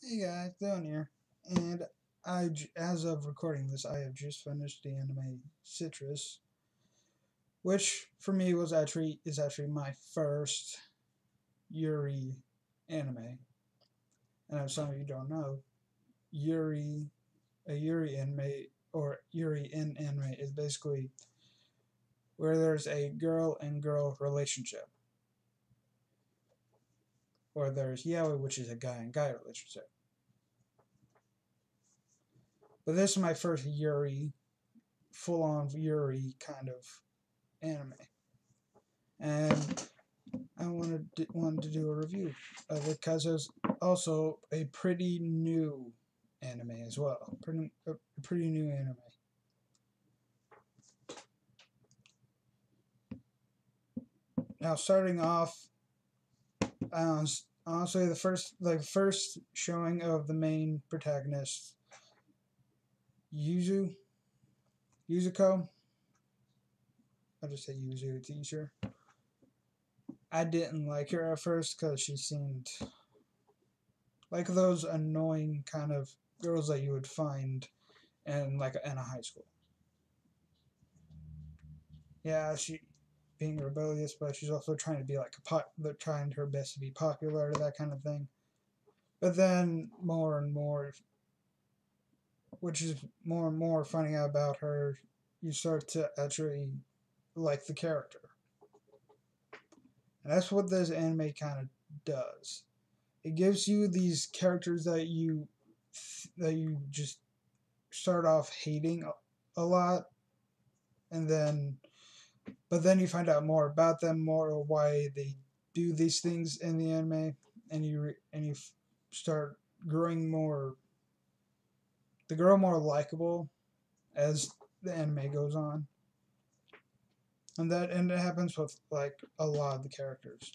Hey guys, Dylan here, and as of recording this, I have just finished the anime Citrus, which for me is actually my first Yuri anime. And if some of you don't know, Yuri a Yuri anime or Yuri in anime is basically where there's a girl and girl relationship, or there's yaoi, which is a guy and guy relationship. But this is my first Yuri, full on Yuri kind of anime. And I wanted to do a review of it because it's also a pretty new anime as well. Pretty new anime. Now, starting off, honestly, the first showing of the main protagonist, Yuzu Yuzuko. I'll just say Yuzu. It's easier. I didn't like her at first because she seemed like those annoying kind of girls that you would find in a high school. Yeah, she being rebellious, but she's also trying to be like trying her best to be popular, that kind of thing. But then more and more, which is more and more finding out about her, you start to actually like the character, and that's what this anime kind of does. It gives you these characters that you just start off hating a lot, and then but then you find out more about them, more why they do these things in the anime, and you start growing more. They grow more likable as the anime goes on, and it happens with like a lot of the characters.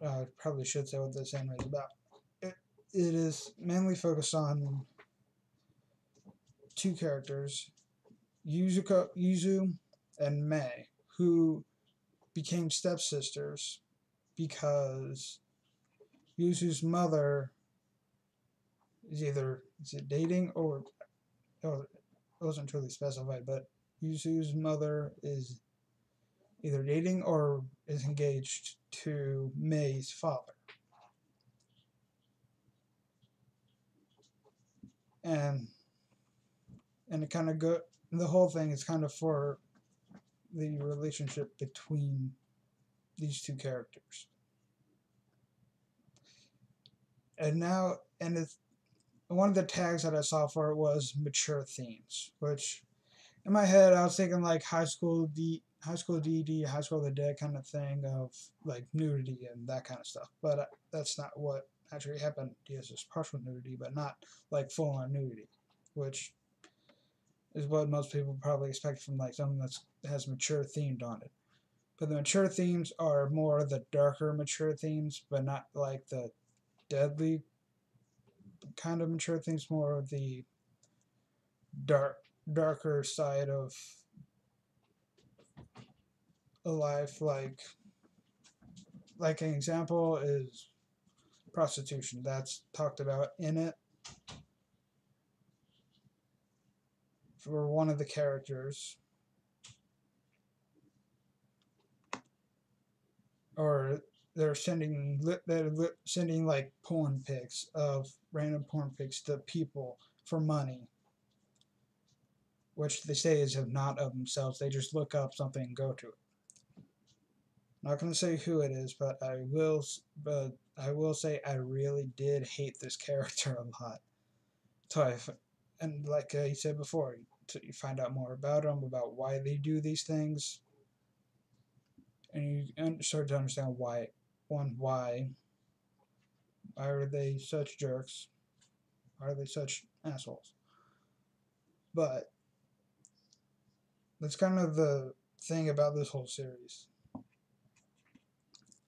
I probably should say what this anime is about. It is mainly focused on two characters, Yuzu and Mei, who became stepsisters because Yuzu's mother is it dating or it wasn't truly specified, but Yuzu's mother is either dating or is engaged to Mei's father, and it kind of go the whole thing is kind of for the relationship between these two characters, and it's one of the tags that I saw for it was mature themes, which in my head I was thinking like high school DD, high school of the dead kind of thing of like nudity and that kind of stuff. But that's not what actually happened. Yes, it's partial nudity, but not like full on nudity, which is what most people probably expect from like something that has mature themed on it. But the mature themes are more the darker mature themes, but not like the deadly kind of mature themes. More of the dark darker side of a life, like an example is prostitution. That's talked about in it for one of the characters, or they're sending like porn pics of random porn pics to people for money, which they say is not of themselves. They just look up something and go to it. Not going to say who it is, but I will say I really did hate this character a lot. So and like you said before, you find out more about them, about why they do these things, and you start to understand why are they such jerks? Why are they such assholes? But that's kind of the thing about this whole series.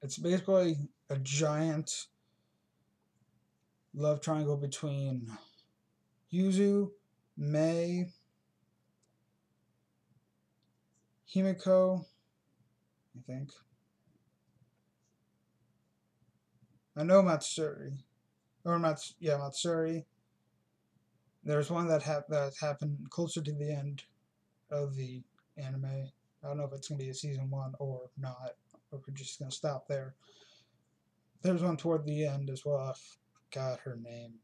It's basically a giant love triangle between Yuzu, Mei, Himiko, I think, I know Matsuri, or Matsuri. There's one that happened closer to the end of the anime. I don't know if it's gonna be a season 1 or not, or if we're just gonna stop there. There's one toward the end as well. I forgot her name.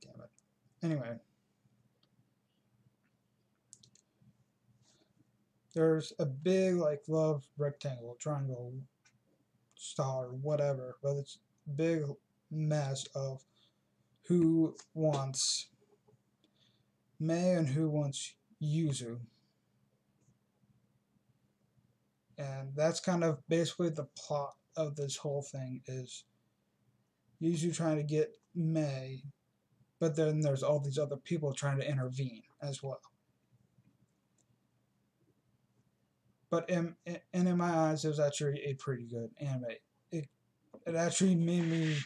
Damn it. Anyway, there's a big like love rectangle, triangle, star, whatever, but it's a big mess of who wants Mei and who wants Yuzu. And that's kind of basically the plot of this whole thing is Yuzu trying to get Mei, but then there's all these other people trying to intervene as well. But in my eyes, it was actually a pretty good anime. It actually made me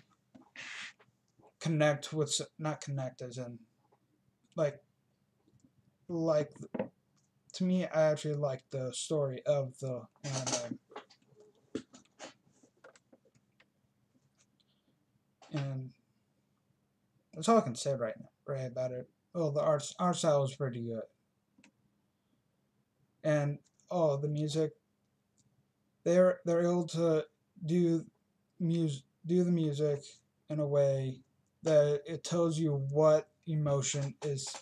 connect with, not connect as in like like to me, I actually liked the story of the anime, and that's all I can say right about it. Oh, the art style was pretty good, and oh, the music. They're able to do do the music in a way that it tells you what emotion is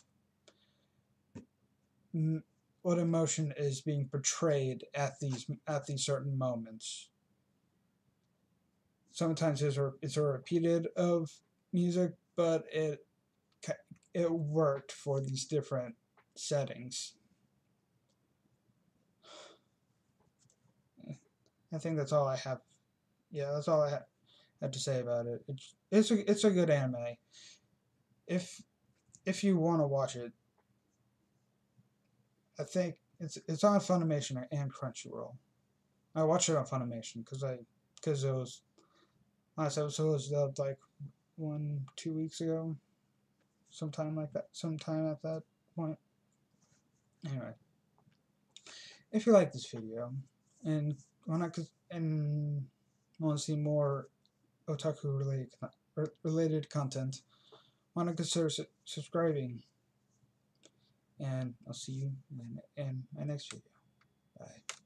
being portrayed at these certain moments. Sometimes it's a repeated of music, but it worked for these different settings. I think that's all I have. Yeah, that's all I have to say about it. It's a good anime. If if you want to watch it, I think it's on Funimation and Crunchyroll. I watched it on Funimation because it was last episode was dubbed like 2 weeks ago, sometime like that, sometime at that point. Anyway, if you like this video and and want to see more otaku related content, want to consider subscribing. And I'll see you in my next video. Bye.